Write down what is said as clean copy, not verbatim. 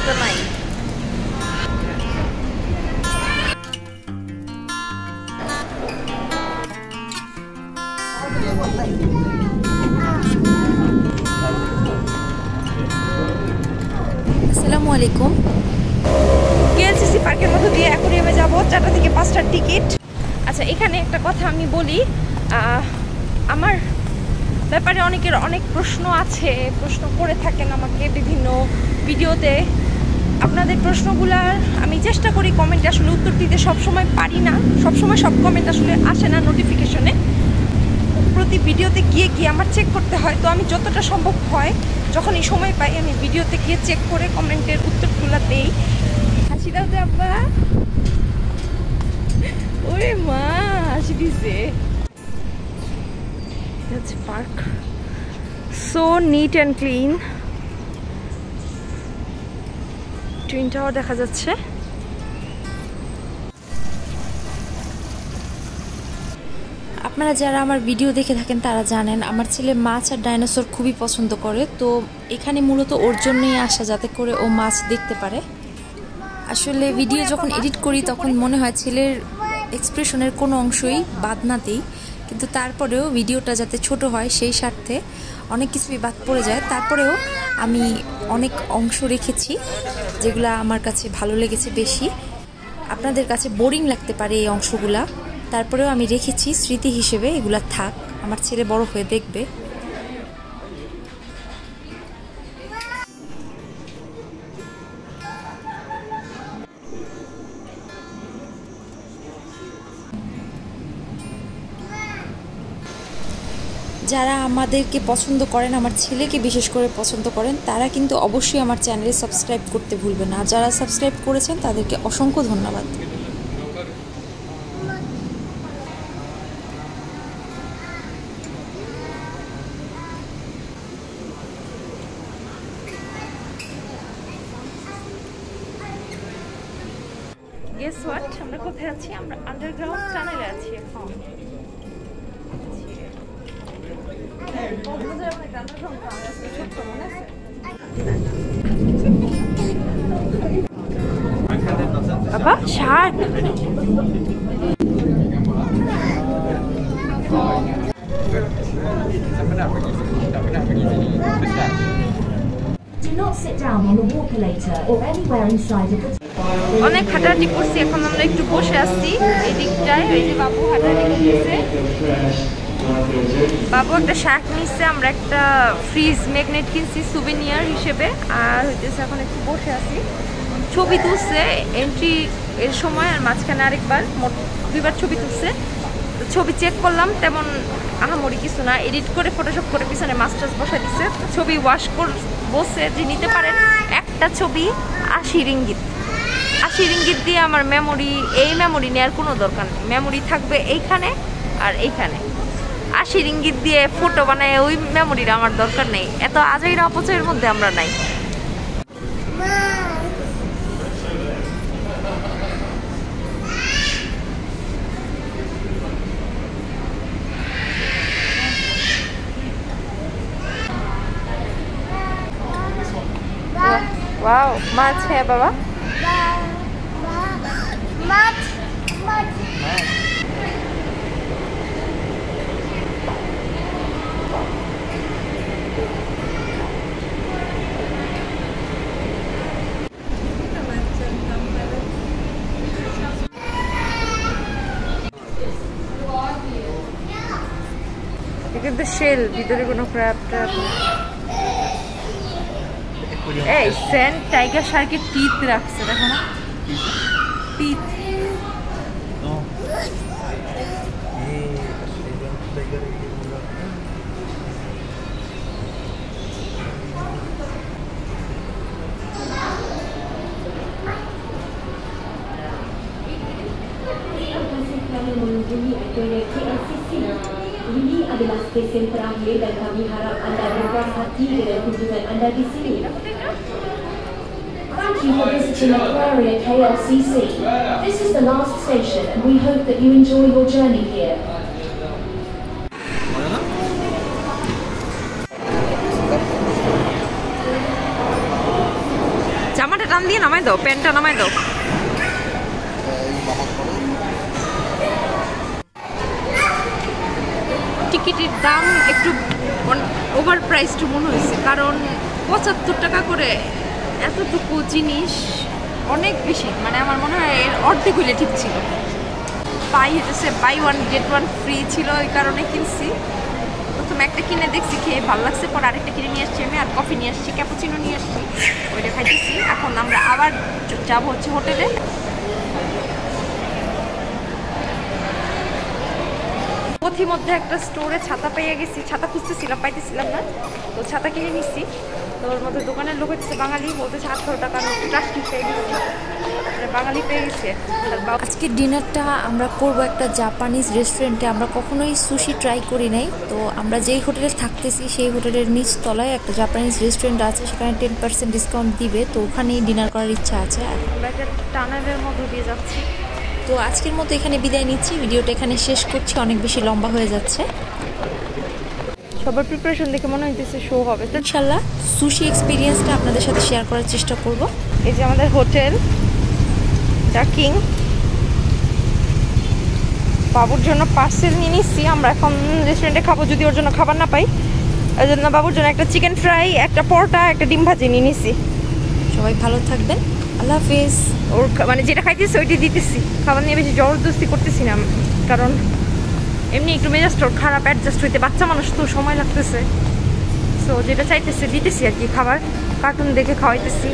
তো নাই। আসসালামু আলাইকুম। KLCC পার্কের মধ্যে দিয়ে অ্যাকোয়ারিয়ামে যাব, 4টা থেকে 5টার টিকিট। আচ্ছা, এখানে একটা কথা আমি বলি, আমার ব্যাপারে অনেকের অনেক প্রশ্ন আছে, প্রশ্ন করে থাকেন আমাকে বিভিন্ন ভিডিওতে। আপনাদের প্রশ্নগুলার আমি চেষ্টা করি কমেন্টে আসলে উত্তর দিতে, সবসময় পারি না, সবসময় সব কমেন্ট আসলে আসে না নোটিফিকেশনে। প্রতি ভিডিওতে গিয়ে গিয়ে আমার চেক করতে হয়, তো আমি যতটা সম্ভব হয় যখনই সময় পাই আমি ভিডিওতে গিয়ে চেক করে কমেন্টের উত্তরগুলো দেই। হাসি দাও তো আব্বা, ওরে মা হাসি দিছে। That's park. So neat and clean. Twin tower দেখা যাচ্ছে। আপনারা যারা আমার ভিডিও দেখে থাকেন তারা জানেন আমার ছেলে মাছ আর ডাইনোসর খুবই পছন্দ করে, তো এখানে মূলত ওর জন্যই আসা, যাতে করে ও মাছ দেখতে পারে। আসলে ভিডিও যখন এডিট করি তখন মনে হয় ছেলের এক্সপ্রেশনের কোনো অংশই বাদ না দিই, কিন্তু তারপরেও ভিডিওটা যাতে ছোট হয় সেই স্বার্থে অনেক কিছুই বাদ পড়ে যায়। তারপরেও আমি অনেক অংশ রেখেছি যেগুলো আমার কাছে ভালো লেগেছে বেশি। আপনাদের কাছে বোরিং লাগতে পারে এই অংশগুলা, তারপরেও আমি রেখেছি স্মৃতি হিসেবে, এগুলা থাক, আমার ছেলে বড় হয়ে দেখবে। যারা আমাদেরকে পছন্দ করেন, আমার ছেলেকে বিশেষ করে পছন্দ করেন, তারা কিন্তু অবশ্যই আমার চ্যানেলে সাবস্ক্রাইব করতে ভুলবেন না। আর যারা সাবস্ক্রাইব করেছেন তাদেরকে অসংখ্য ধন্যবাদ। গেস হোয়াট, আমরা কোথায় আছি? আমরা আন্ডারগ্রাউন্ড টানেলে আছি এখন। বাবা শার্ক, অনেক হাঁটাহাঁটি করছি, এখন আমরা একটু বসে আসছি এই দিকটায়। এই যে বাবু হাঁটাহাঁটি করতেছে, বাবু একটা শার্ক নিচ্ছে, আমরা একটা ফ্রিজ ম্যাগনেট কিনছি সুভেনিয়ার হিসেবে। আর হইতেছে এখন একটু বসে আছি, ছবি তুলছে এন্ট্রি এর সময়, আর মাঝখানে আরেকবার, মোট 2বার ছবি তুলছে। তো ছবি চেক করলাম, তেমন আহামরি কিছু না, এডিট করে ফটোশপ করে পিছনে মাস্টার্স বসা দিচ্ছে। ছবি ওয়াশ করে বসে যে নিতে পারেন, একটা ছবি 80 রিঙ্গিত। 80 রিঙ্গিত দিয়ে আমার মেমোরি, এই মেমোরি নেওয়ার কোনো দরকার নেই, মেমোরি থাকবে এইখানে আর এইখানে। 80 রিঙ্গিত দিয়ে ফটো বানায় ওই মেমোরির আমার দরকার নেই। এত আজাইরা অপচয়ের মধ্যে আমরা নাই। वाओ, माछ है बाबा, माछ माछ। কিন্তু শেল, ভিতরে কোনো ক্র্যাব ট্র্যাব। এই সেন্ট টাইগার শার্কের টিথ রাখছে, দেখো না teeth. Ini adalah stesen terakhir dan kami harap anda berpuas hati dengan kunjungan anda di sini. Thank you for visiting Aquaria KLCC. This is the last station and we hope that you enjoy your journey here. জামাটা টান দিয়ে নামাই দাও, প্যান্টটা নামাই দাও। টিকিটের দাম একটু ওভার প্রাইসড মনে হয়েছে, কারণ 75 টাকা করে এতটুকু জিনিস অনেক বেশি। মানে আমার মনে হয় এর অর্ধেক হইলে ঠিক ছিল। Buy one get one free ছিল, ওই কারণে কিনছি। প্রথমে একটা কিনে দেখছি, খেয়ে ভালো লাগছে, পর আরেকটা কিনে নিয়ে আসছি আমি, আর কফি নিয়ে আসছি, ক্যাপুচিনো নিয়ে আসছি, ওইটা খাইতেছি। এখন আমরা আবার যাবো হচ্ছে হোটেলে। পথিমধ্যে একটা স্টোরে ছাতা পেয়ে গেছি, ছাতা খুঁজতেছিলাম, পাইতেছিলাম না, তো ছাতা কিনে নিচ্ছি। তো ওর মধ্যে দোকানের লোক হচ্ছে বাঙালি, বলতেছে 18 টাকা প্লাস্টিক পেয়ে গেছি, বাঙালি পেয়ে গেছে। আজকের ডিনারটা আমরা করবো একটা জাপানিজ রেস্টুরেন্টে। আমরা কখনোই সুশি ট্রাই করি নাই, তো আমরা যেই হোটেলে থাকতেছি সেই হোটেলের নিচ তলায় একটা জাপানিজ রেস্টুরেন্ট আছে, সেখানে 10% ডিসকাউন্ট দিবে, তো ওখানেই ডিনার করার ইচ্ছা আছে। আমরা একটা টানেলের মধ্যে দিয়ে যাচ্ছি। তো আজকের মতো এখানে বিদায় নিচ্ছি, ভিডিওটা এখানে শেষ করছি, অনেক বেশি লম্বা হয়ে যাচ্ছে। সবার প্রিপারেশন দেখে মনে হইতেছে শো হবে, তো ইনশাল্লাহ সুশি এক্সপিরিয়েন্সটা আপনাদের সাথে শেয়ার করার চেষ্টা করব। এই যে আমাদের হোটেল ডাকিং, বাবুর জন্য পার্সেল নিয়ে নিচ্ছি। আমরা এখন রেস্টুরেন্টে খাবো, যদি ওর জন্য খাবার না পাই, ওই জন্য বাবুর জন্য একটা চিকেন ফ্রাই, একটা পরোটা, একটা ডিম ভাজি নিয়ে নিচ্ছি। সবাই ভালো থাকবেন, আল্লাহ হাফেজ। ওর মানে যেটা খাইতেছি ওইটাই দিতেছি, খাবার নিয়ে বেশি জবরদস্তি করতেছি না, কারণ এমনি একটু মেজাজটা খারাপ, অ্যাডজাস্ট হইতে বাচ্চা মানুষ তো সময় লাগতেছে। সো যেটা চাইতেছে দিতেছি আর কি, খাবার কার্টুন দেখে খাওয়াইতেছি।